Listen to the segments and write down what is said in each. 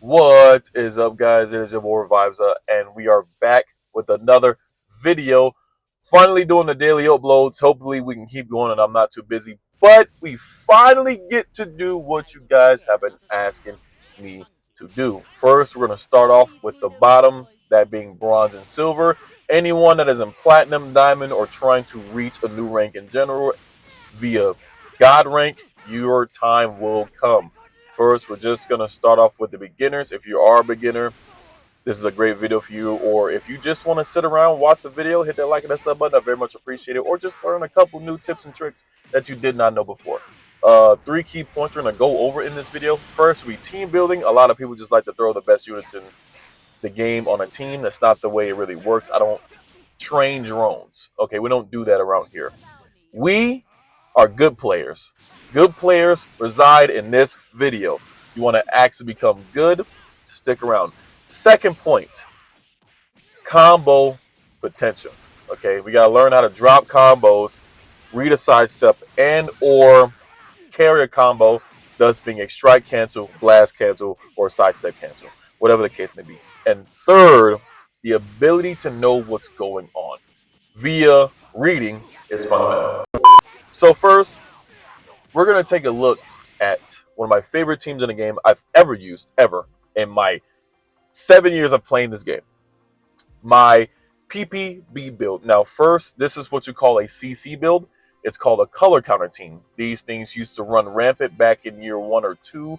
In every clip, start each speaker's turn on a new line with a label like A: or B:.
A: What is up, guys? It is your boy Vibesa, and we are back with another video. Finally doing the daily uploads. Hopefully we can keep going and I'm not too busy. But we finally get to do what you guys have been asking me to do. First, we're going to start off with the bottom, that being bronze and silver. Anyone that is in platinum, diamond, or trying to reach a new rank in general via God rank, your time will come. First, we're just going to start off with the beginners. If you are a beginner, this is a great video for you. Or if you just want to sit around, watch the video, hit that like and that sub button. I very much appreciate it. Or just learn a couple new tips and tricks that you did not know before. 3 key points we're going to go over in this video. First, we team building. A lot of people just like to throw the best units in the game on a team. That's not the way it really works. I don't train drones. Okay, we don't do that around here. We are good players. Good players reside in this video. You want to actually become good, stick around. Second point, combo potential. Okay, we got to learn how to drop combos, read a sidestep, and or carry a combo, thus being a strike cancel, blast cancel, or sidestep cancel, whatever the case may be. And third, the ability to know what's going on via reading is fundamental. So first, we're going to take a look at one of my favorite teams in the game I've ever used, ever, in my 7 years of playing this game. My PPB build. Now, first, this is what you call a CC build. It's called a color counter team. These things used to run rampant back in year 1 or 2.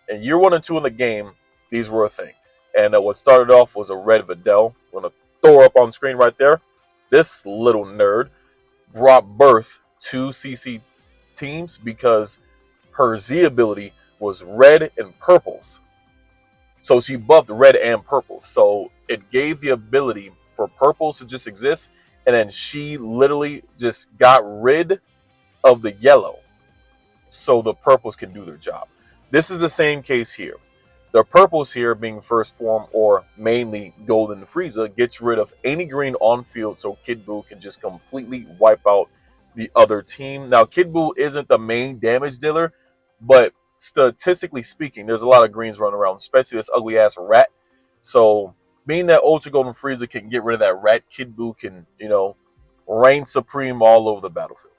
A: In year 1 and 2 in the game, these were a thing. And what started off was a red Videl. I'm going to throw her up on screen right there. This little nerd brought birth to CC teams because her Z ability was red and purples. So she buffed red and purple. So it gave the ability for purples to just exist. And then she literally just got rid of the yellow so the purples can do their job. This is the same case here. The purples here, being first form or mainly Golden Frieza, gets rid of any green on field so Kid Buu can just completely wipe out the other team. Now, Kid Buu isn't the main damage dealer, but statistically speaking, there's a lot of greens running around, especially this ugly ass rat. So being that Ultra Golden Frieza can get rid of that rat, Kid Buu can, reign supreme all over the battlefield.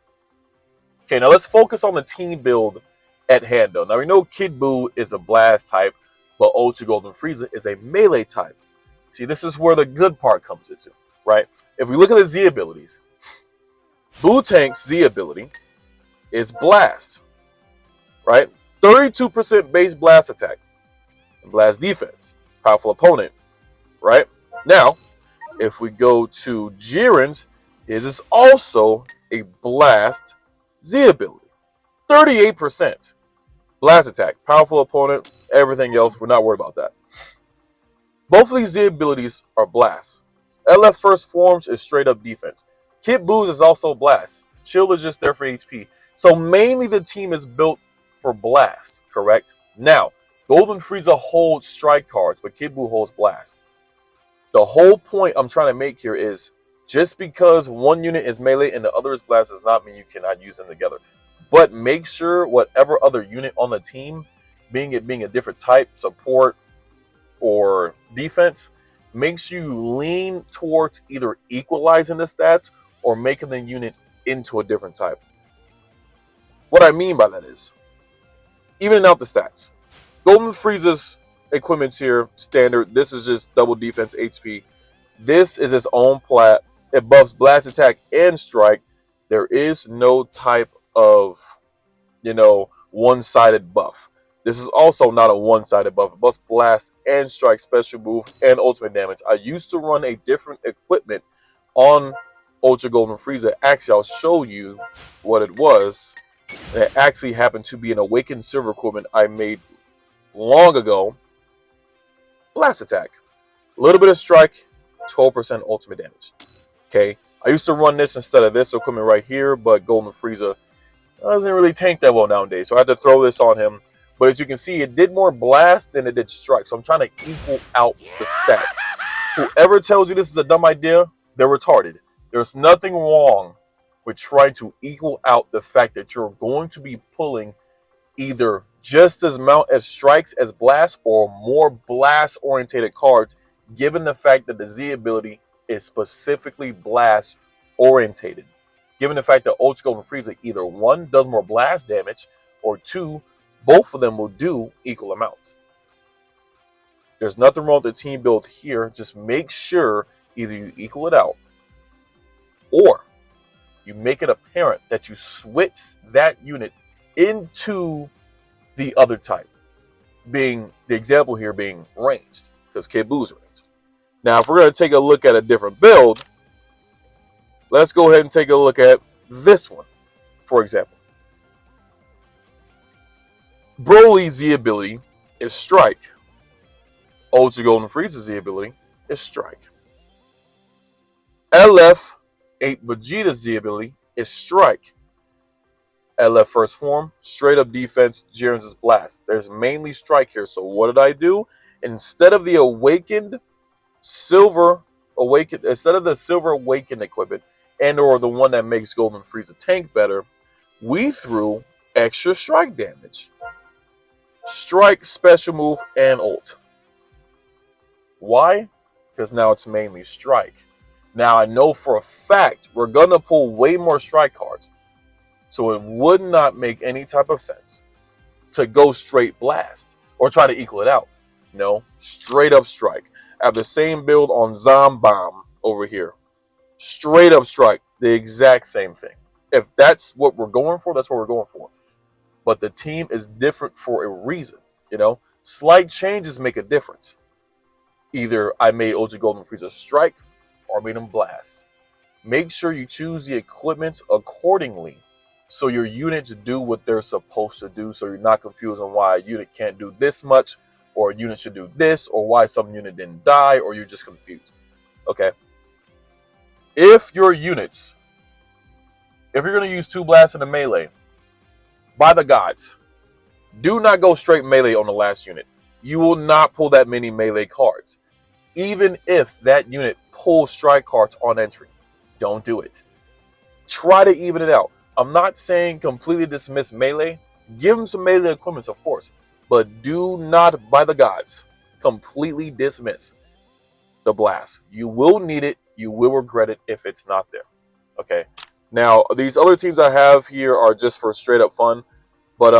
A: Okay, now let's focus on the team build at hand, though. Now, we know Kid Buu is a blast type, but Ultra Golden Frieza is a melee type. See, this is where the good part comes into, right? If we look at the Z abilities, Buu Tank's Z ability is Blast, right? 32% base blast attack and blast defense. Powerful opponent, right? Now, if we go to Jiren's, it is also a blast Z ability. 38% blast attack. Powerful opponent, everything else, we're not worried about that. Both of these Z abilities are blast. LF first forms is straight up defense. Kid Buu's is also blast. Shield is just there for HP. So mainly the team is built for blast, correct? Now, Golden Frieza holds strike cards, but Kid Buu holds blast. The whole point I'm trying to make here is just because one unit is melee and the other is blast does not mean you cannot use them together. But make sure whatever other unit on the team, being a different type, support, or defense, makes you lean towards either equalizing the stats or making the unit into a different type. What I mean by that is, evening out the stats. Golden Frieza's equipment's here, standard. This is just double defense HP. This is its own plat. It buffs blast attack and strike. There is no type of, one-sided buff. This is also not a one-sided buff. It buffs blast and strike, special move, and ultimate damage. I used to run a different equipment on Ultra Golden Frieza. Actually, I'll show you what it was. It actually happened to be an Awakened Silver equipment I made long ago. Blast attack. A little bit of strike, 12% ultimate damage. Okay, I used to run this instead of this equipment right here, but Golden Frieza doesn't really tank that well nowadays, so I had to throw this on him. But as you can see, it did more blast than it did strike, so I'm trying to equal out the stats. Whoever tells you this is a dumb idea, they're retarded. There's nothing wrong with trying to equal out the fact that you're going to be pulling either just as amount as strikes as blast or more blast orientated cards, given the fact that the Z ability is specifically blast orientated. Given the fact that Ultra Golden Frieza either one does more blast damage or two, both of them will do equal amounts. There's nothing wrong with the team build here. Just make sure either you equal it out or you make it apparent that you switch that unit into the other type. Being the example here being ranged, because Kid Boo's ranged. Now, if we're going to take a look at a different build, let's go ahead and take a look at this one, for example. Broly's Z ability is Strike. Ultra Golden Frieza's Z ability is Strike. LF 8 Vegeta's Z ability is Strike. LF First Form, straight up defense, Jiren's Blast. There's mainly Strike here, so what did I do? Instead of the Silver Awakened equipment and or the one that makes Golden Frieza tank better, we threw extra strike damage. Strike, special move, and ult. Why? Because now it's mainly Strike. Now I know for a fact we're going to pull way more Strike cards. So it would not make any type of sense to go straight blast or try to equal it out. No, straight up Strike. I have the same build on Zombomb over here. Straight up Strike. The exact same thing. If that's what we're going for, that's what we're going for. But the team is different for a reason. You know, slight changes make a difference. Either I made Ultra Golden Frieza Strike or made him Blast. Make sure you choose the equipment accordingly so your units do what they're supposed to do, so you're not confused on why a unit can't do this much or a unit should do this or why some unit didn't die or you're just confused. Okay? If your units, if you're going to use 2 blasts in a melee, by the gods, do not go straight melee on the last unit. You will not pull that many melee cards. Even if that unit pulls strike cards on entry, don't do it. Try to even it out. I'm not saying completely dismiss melee. Give them some melee equipment, of course. But do not, by the gods, completely dismiss the blast. You will need it. You will regret it if it's not there. Okay. Now, these other teams I have here are just for straight up fun. But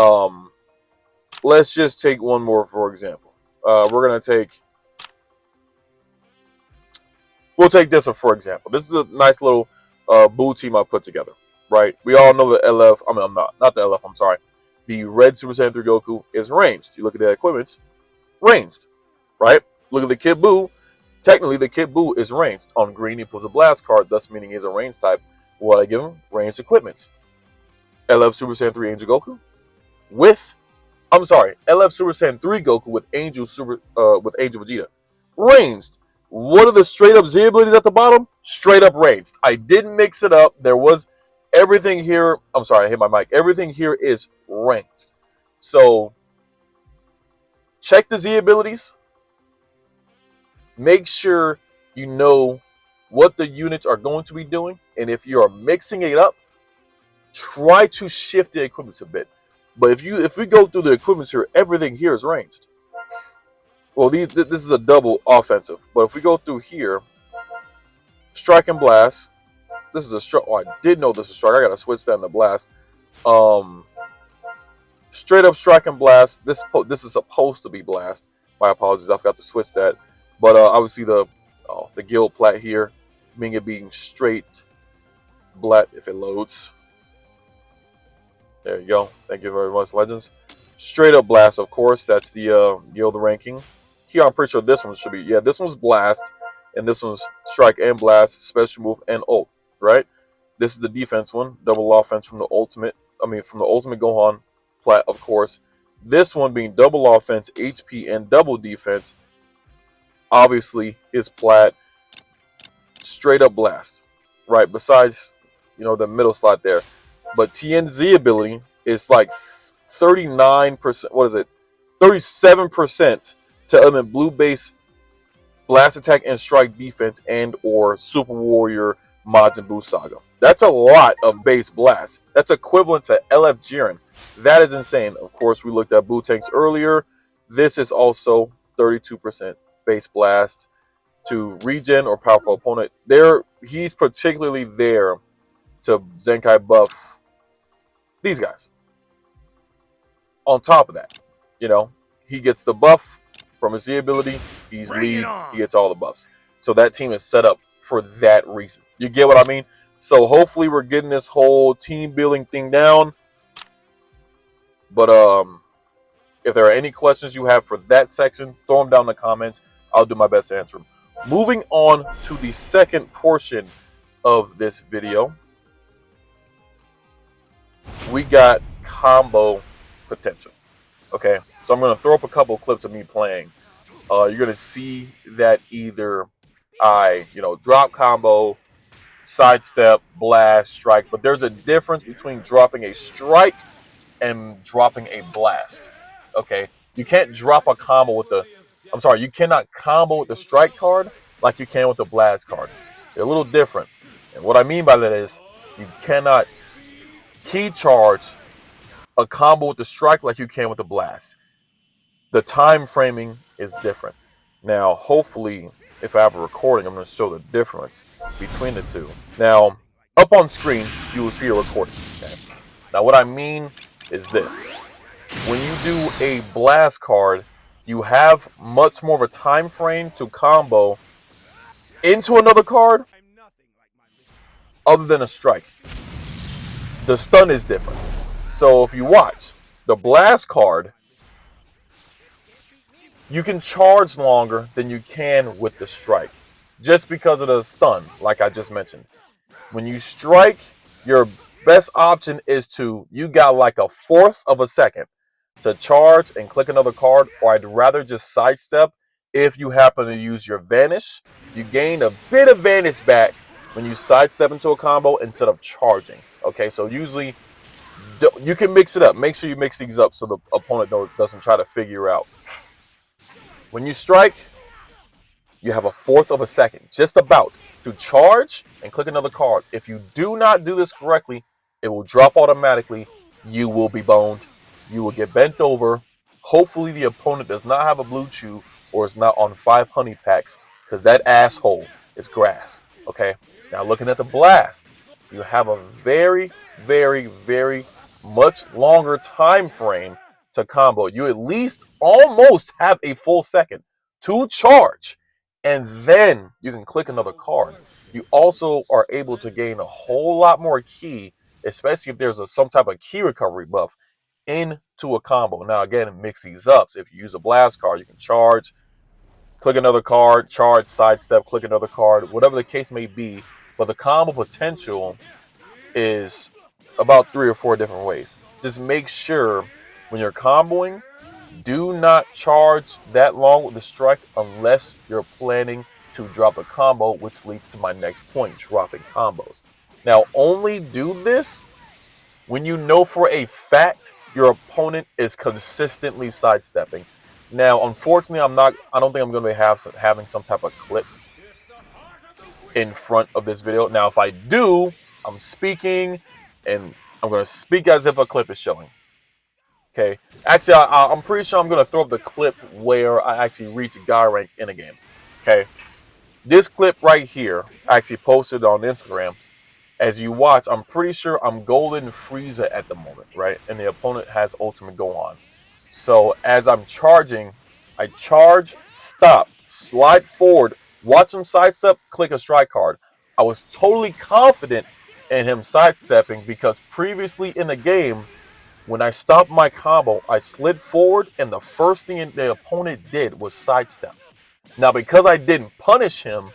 A: let's just take one more, for example. We're going to take... We'll take this one, for example. This is a nice little Boo team I put together, right? We all know the LF... I mean, not the LF, I'm sorry. The red Super Saiyan 3 Goku is ranged. You look at the equipment, ranged, right? Look at the Kid Buu. Technically, the Kid Buu is ranged. On green, he pulls a blast card, thus meaning he's a ranged type. What I give him? Ranged equipment. LF Super Saiyan 3 Angel Goku with... I'm sorry, LF Super Saiyan 3 Goku with Angel Vegeta. Ranged. What are the straight up Z abilities at the bottom? Straight up ranged. I didn't mix it up. There was everything here. I'm sorry, I hit my mic. Everything here is ranged. So check the Z abilities. Make sure you know what the units are going to be doing. And if you are mixing it up, try to shift the equipment a bit. But if we go through the equipment here, everything here is ranged. Well, this is a double offensive. But if we go through here, Strike and Blast. This is a strike. Oh, I did know this is Strike. I got to switch that in the Blast. Straight up Strike and Blast. This is supposed to be Blast. My apologies. I forgot to switch that. But obviously the guild plat here, meaning it being straight Blat if it loads. There you go. Thank you very much, Legends. Straight up Blast, of course. That's the guild ranking. Here, I'm pretty sure this one should be. Yeah, this one's Blast, and this one's Strike and Blast, Special Move, and Ult. Right? This is the defense one. Double offense from the Ultimate. From the Ultimate Gohan plat, of course. This one being double offense, HP, and double defense. Obviously, his plat straight up Blast. Right? Besides, the middle slot there. But TNZ ability is like 39%. What is it? 37% to element blue base blast attack and strike defense and or Super Warrior Majin Buu Saga. That's a lot of base blast. That's equivalent to LF Jiren That is insane. Of course, we looked at blue tanks earlier. This is also 32% base blast to regen or powerful opponent. He's particularly there to Zenkai buff these guys. On top of that, you know, he gets the buff from his Z ability. He's lead. He gets all the buffs. So that team is set up for that reason. You get what I mean? So hopefully we're getting this whole team building thing down. But if there are any questions you have for that section, throw them down in the comments. I'll do my best to answer them. Moving on to the second portion of this video, we got combo potential. Okay, so I'm going to throw up a couple clips of me playing. You're going to see that either I, drop combo, sidestep, blast, strike, but there's a difference between dropping a strike and dropping a blast. Okay, you can't drop a combo with the, you cannot combo with the strike card like you can with the blast card. They're a little different. And what I mean by that is you cannot key charge a combo with the strike like you can with the blast. The time framing is different. Now, hopefully, if I have a recording, I'm going to show the difference between the two. Now, up on screen, you will see a recording. Okay? Now, what I mean is this. When you do a blast card, you have much more of a time frame to combo into another card other than a strike. The stun is different. So if you watch the blast card, you can charge longer than you can with the strike just because of the stun, like I just mentioned. When you strike, your best option is you got like a fourth of a second to charge and click another card, or I'd rather just sidestep. If you happen to use your vanish, you gain a bit of vanish back when you sidestep into a combo instead of charging. Okay, so usually you can mix it up. Make sure you mix these up so the opponent doesn't try to figure out. When you strike, you have a fourth of a second, just about, to charge and click another card. If you do not do this correctly, it will drop automatically. You will be boned. You will get bent over. Hopefully the opponent does not have a blue chew or is not on 5 honey packs, because that asshole is grass. Okay, now looking at the blast, you have a very, very, very much longer time frame to combo. You at least almost have a full second to charge, and then you can click another card. You also are able to gain a whole lot more ki, especially if there's some type of ki recovery buff into a combo. Now again, mix these up. So if you use a blast card, you can charge, click another card, charge, sidestep, click another card, whatever the case may be. But the combo potential is about 3 or 4 different ways. Just make sure when you're comboing, do not charge that long with the strike unless you're planning to drop a combo, which leads to my next point, dropping combos. Now, only do this when you know for a fact your opponent is consistently sidestepping. Now, unfortunately, I don't think I'm going to be having some type of clip in front of this video. Now, if I do, I'm speaking, and I'm going to speak as if a clip is showing. Okay. Actually, I'm pretty sure I'm going to throw up the clip where I actually reach guy rank in a game. Okay. This clip right here, I actually posted on Instagram. As you watch, I'm pretty sure I'm golden Frieza at the moment, right? And the opponent has ultimate go on. So as I'm charging, I charge, stop, slide forward, watch him sidestep, click a strike card. I was totally confident in him sidestepping because previously in the game, when I stopped my combo, I slid forward, and the first thing the opponent did was sidestep. Now, because I didn't punish him,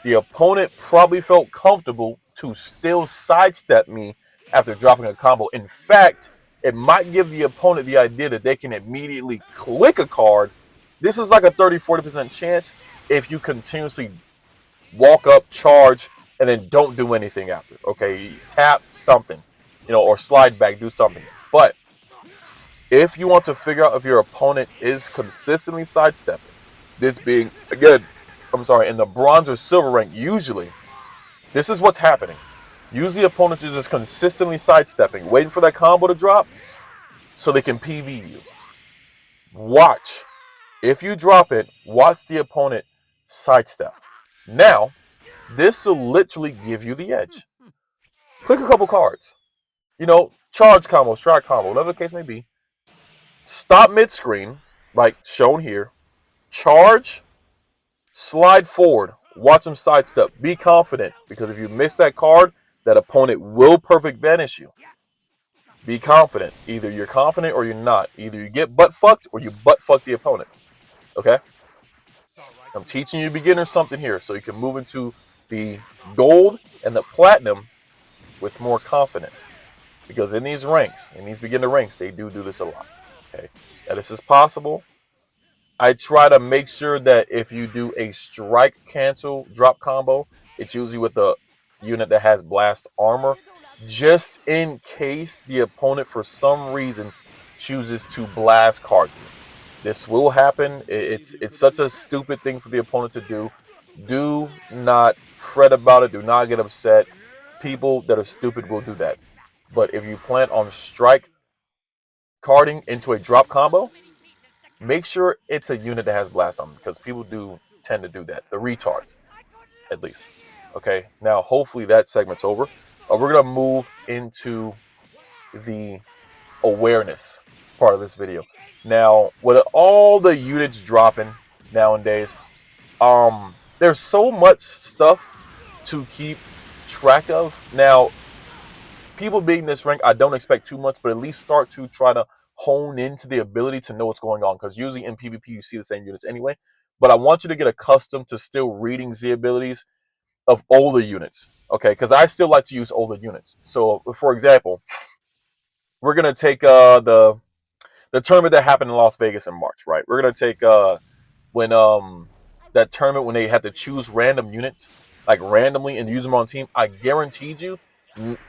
A: the opponent probably felt comfortable to still sidestep me after dropping a combo. In fact, it might give the opponent the idea that they can immediately click a card. This is like a 30-40% chance if you continuously walk up, charge, and then don't do anything after. Okay, tap something, or slide back, do something. But if you want to figure out if your opponent is consistently sidestepping, this being, again, in the bronze or silver rank, usually, this is what's happening. Usually opponents are just consistently sidestepping, waiting for that combo to drop, so they can PV you. Watch. If you drop it, watch the opponent sidestep. Now, this will literally give you the edge. Click a couple cards. You know, charge combo, strike combo, whatever the case may be. Stop mid-screen, like shown here. Charge, slide forward, watch them sidestep. Be confident, because if you miss that card, that opponent will perfect vanish you. Be confident. Either you're confident or you're not. Either you get butt fucked or you butt fuck the opponent. Okay? I'm teaching you beginners something here so you can move into the gold and the platinum with more confidence. Because in these ranks, in these beginner ranks, they do this a lot. Okay? Now, this is possible. I try to make sure that if you do a strike cancel drop combo, it's usually with the unit that has blast armor, just in case the opponent for some reason chooses to blast card you. This will happen. It's such a stupid thing for the opponent to do. Do not fret about it. Do not get upset. People that are stupid will do that. But if you plan on strike carding into a drop combo, make sure it's a unit that has blast on them, because people do tend to do that. The retards, at least. Okay, now hopefully that segment's over. We're going to move into the awareness part of this video. Now, with all the units dropping nowadays, there's so much stuff to keep track of. Now, people being this rank, I don't expect too much, but at least start to try to hone into the ability to know what's going on, because usually in PvP you see the same units anyway. But I want you to get accustomed to still reading the abilities of older units, okay? Because I still like to use older units. So, for example, we're gonna take the tournament that happened in Las Vegas in March, right? We're gonna take when that tournament when they had to choose random units, like randomly, and use them on team. I guaranteed you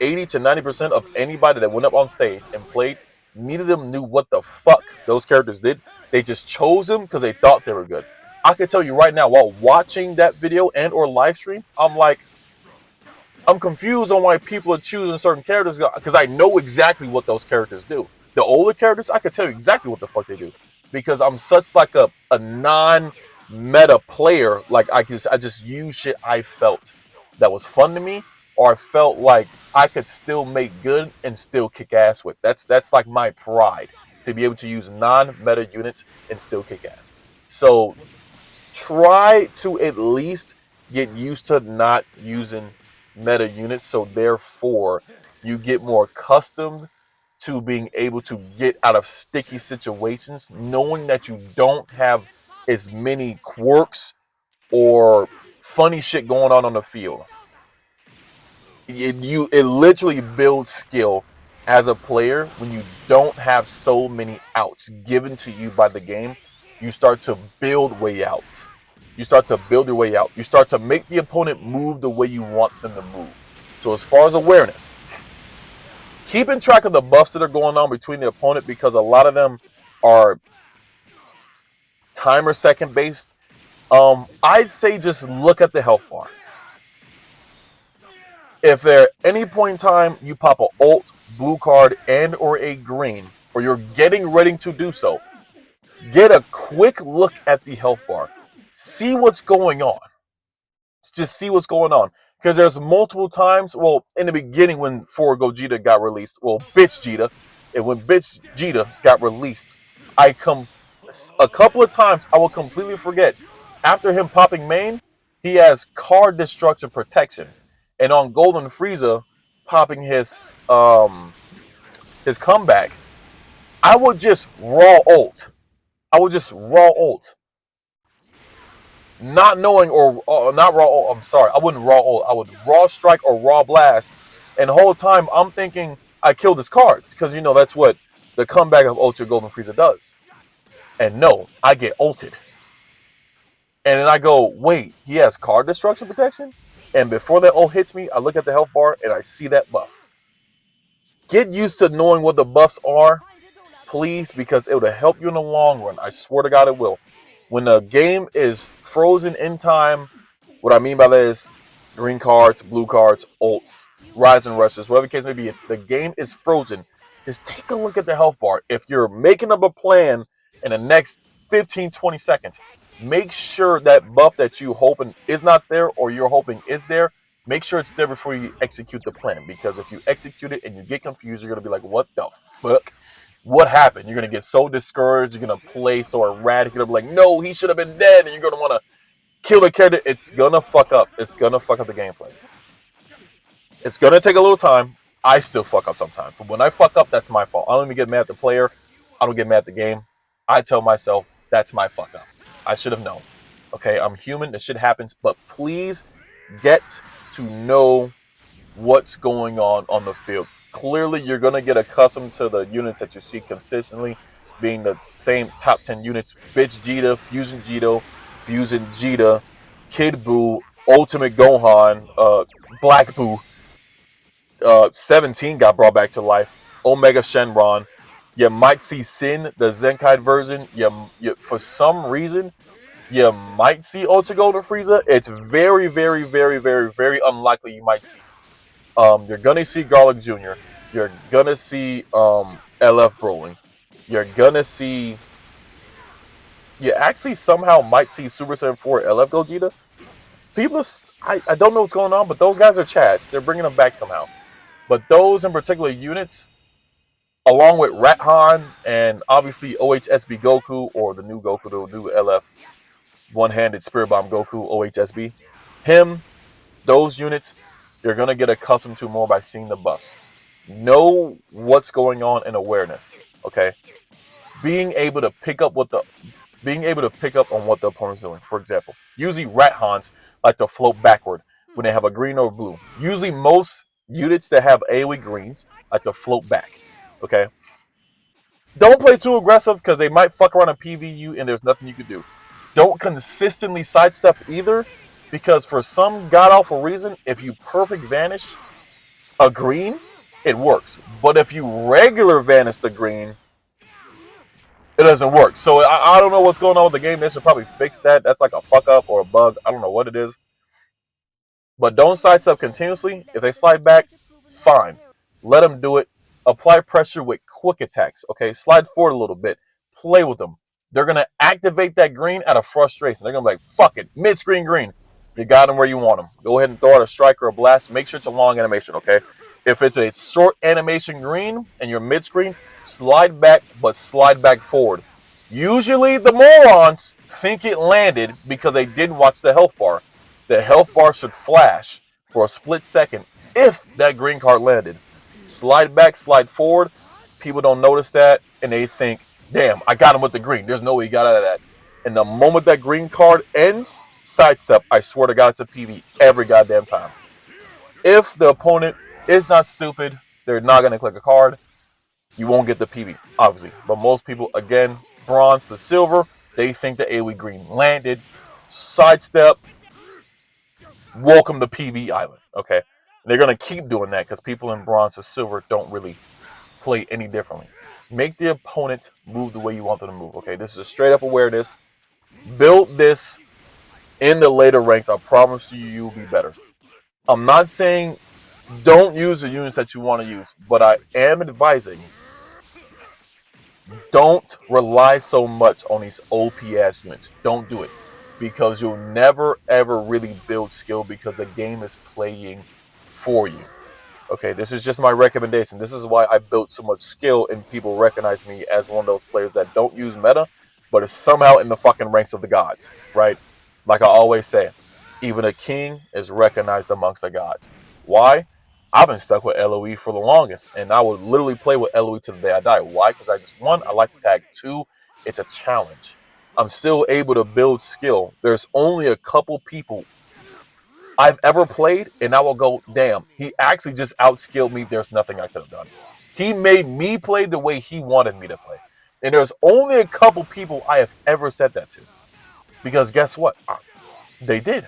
A: 80 to 90% of anybody that went up on stage and played, neither of them knew what the fuck those characters did. They just chose them because they thought they were good. I can tell you right now, while watching that video and or live stream, I'm confused on why people are choosing certain characters, because I know exactly what those characters do. The older characters, I could tell you exactly what the fuck they do, because I'm such like a non-meta player. Like I just use shit I felt that was fun to me, or I felt like I could still make good and still kick ass with. That's like my pride, to be able to use non-meta units and still kick ass. So try to at least get used to not using meta units, so therefore you get more accustomed to being able to get out of sticky situations, knowing that you don't have as many quirks or funny shit going on the field. It literally builds skill as a player when you don't have so many outs given to you by the game. You start to build way out. You start to build your way out. You start to make the opponent move the way you want them to move. So as far as awareness, keeping track of the buffs that are going on between the opponent, because a lot of them are timer second based. I'd say just look at the health bar. If at any point in time you pop an ult, blue card, and or a green, or you're getting ready to do so, get a quick look at the health bar. See what's going on. Just see what's going on. Because there's multiple times, well, in the beginning when For Gogeta got released, well, Bitch Jita, and when Bitch Jita got released, a couple of times I will completely forget. After him popping main, he has card destruction protection. And on Golden Frieza popping his comeback, I would just raw ult. Not knowing, or not raw ult, I'm sorry, I wouldn't raw ult. I would raw strike or raw blast. And the whole time I'm thinking I killed his cards, because you know that's what the comeback of Ultra Golden Frieza does. And no, I get ulted. And then I go, wait, he has card destruction protection? And before that ult hits me, I look at the health bar and I see that buff. Get used to knowing what the buffs are, please, because it will help you in the long run. I swear to God it will. When the game is frozen in time, what I mean by that is green cards, blue cards, ults, rising rushes, whatever the case may be. If the game is frozen, just take a look at the health bar. If you're making up a plan in the next 15, 20 seconds, make sure that buff that you hoping is not there or you're hoping is there, make sure it's there before you execute the plan. Because if you execute it and you get confused, you're going to be like, what the fuck? What happened? You're going to get so discouraged. You're going to play so erratic. You're going to be like, no, he should have been dead. And you're going to want to kill the character. It's going to fuck up. It's going to fuck up the gameplay. It's going to take a little time. I still fuck up sometimes. But when I fuck up, that's my fault. I don't even get mad at the player. I don't get mad at the game. I tell myself, that's my fuck up. I should have known. Okay, I'm human. This shit happens. But please get to know what's going on the field. Clearly, you're going to get accustomed to the units that you see consistently being the same top 10 units. Bitch Jita, Fusion Jita, Kid Buu, Ultimate Gohan, Black Buu. 17 got brought back to life. Omega Shenron. You might see Sin, the Zenkai version. For some reason, you might see Ultra Golden Frieza. It's very, very, very, very, very unlikely you might see. You're gonna see Garlic Jr. You're gonna see LF Broly. You're gonna see. You actually somehow might see Super Saiyan 4 LF Gogeta. People, I don't know what's going on, but those guys are chats. They're bringing them back somehow. But those in particular units, along with Rathan and obviously OHSB Goku or the new Goku, the new LF one-handed Spirit Bomb Goku OHSB, those units, you're going to get accustomed to more by seeing the buffs. Know what's going on in awareness, okay? Being able to pick up on what the opponent's doing. For example, usually Rathans like to float backward when they have a green or blue. Usually most units that have AoE greens like to float back, okay? Don't play too aggressive because they might fuck around and PV you and there's nothing you can do. Don't consistently sidestep either, because for some god-awful reason, if you perfect vanish a green, it works. But if you regular vanish the green, it doesn't work. So I don't know what's going on with the game. They should probably fix that. That's like a fuck up or a bug. I don't know what it is. But don't sidestep continuously. If they slide back, fine. Let them do it. Apply pressure with quick attacks. Okay, slide forward a little bit. Play with them. They're going to activate that green out of frustration. They're going to be like, fuck it, mid-screen green. You got them where you want them. Go ahead and throw out a strike or a blast. Make sure it's a long animation, okay? If it's a short animation green and you're mid-screen, slide back, but slide back forward. Usually the morons think it landed because they didn't watch the health bar. The health bar should flash for a split second if that green card landed. Slide back, slide forward. People don't notice that, and they think, damn, I got him with the green. There's no way he got out of that. And the moment that green card ends, sidestep. I swear to God, it's a PV every goddamn time. If the opponent is not stupid, they're not going to click a card. You won't get the PV, obviously. But most people, again, bronze to silver, they think the AoE green landed. Sidestep. Welcome to PV Island, okay? And they're going to keep doing that because people in bronze to silver don't really play any differently. Make the opponent move the way you want them to move, okay? This is a straight up awareness. Build this in the later ranks. I promise you, you'll be better. I'm not saying don't use the units that you want to use, but I am advising don't rely so much on these OPS units. Don't do it. Because you'll never, ever really build skill because the game is playing for you. Okay, this is just my recommendation. This is why I built so much skill and people recognize me as one of those players that don't use meta, but is somehow in the fucking ranks of the gods, right? Like I always say, even a king is recognized amongst the gods. Why? I've been stuck with LOE for the longest, and I would literally play with LOE till the day I die. Why? Because one, I like to tag. Two, it's a challenge. I'm still able to build skill. There's only a couple people I've ever played, and I will go, damn, he actually just outskilled me. There's nothing I could have done. He made me play the way he wanted me to play. And there's only a couple people I have ever said that to. Because guess what? They did.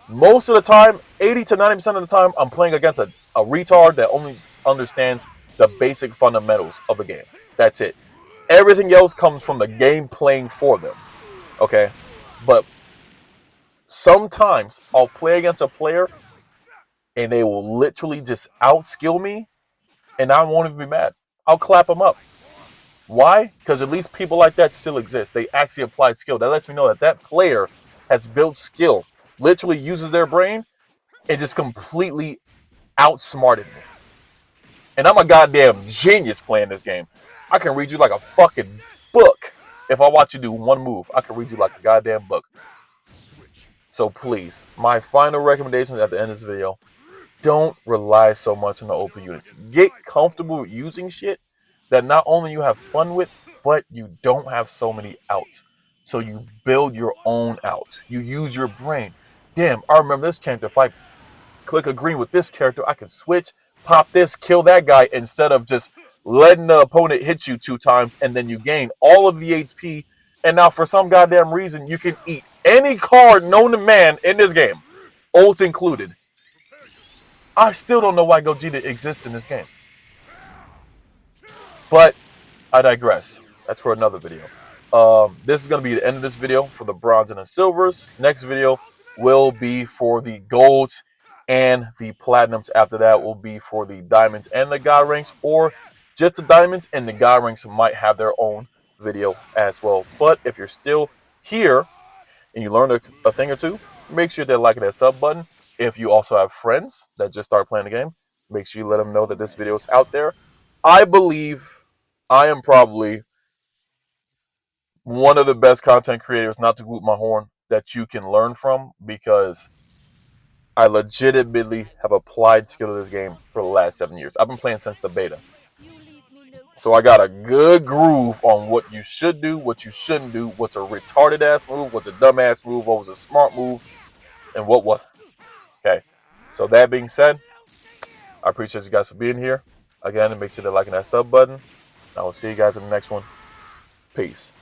A: Most of the time, 80 to 90% of the time, I'm playing against a retard that only understands the basic fundamentals of the game. That's it. Everything else comes from the game playing for them. Okay? But sometimes I'll play against a player and they will literally just outskill me and I won't even be mad. I'll clap them up. Why? Because at least people like that still exist. They actually applied skill. That lets me know that that player has built skill, literally uses their brain, and just completely outsmarted me. And I'm a goddamn genius playing this game. I can read you like a fucking book. If I watch you do one move, I can read you like a goddamn book. So please, my final recommendation at the end of this video, don't rely so much on the OP units. Get comfortable with using shit that not only you have fun with, but you don't have so many outs. So you build your own outs. You use your brain. Damn, I remember this character. If I click a green with this character, I can switch, pop this, kill that guy, instead of just letting the opponent hit you 2 times and then you gain all of the HP. And now for some goddamn reason, you can eat any card known to man in this game, ults included. I still don't know why Gogeta exists in this game. But I digress. That's for another video. This is going to be the end of this video for the bronze and the silvers. Next video will be for the golds and the platinums. After that will be for the diamonds and the god ranks, or just the diamonds, and the god ranks might have their own video as well. But if you're still here and you learned a thing or two, make sure to like that sub button. If you also have friends that just started playing the game, make sure you let them know that this video is out there. I believe I am probably one of the best content creators, not to group my horn, that you can learn from, because I legitimately have applied skill to this game for the last 7 years. I've been playing since the beta. So I got a good groove on what you should do, what you shouldn't do, what's a retarded ass move, what's a dumb ass move, what was a smart move, and what wasn't. Okay. So that being said, I appreciate you guys for being here. Again, make sure to like that sub button. I will see you guys in the next one. Peace.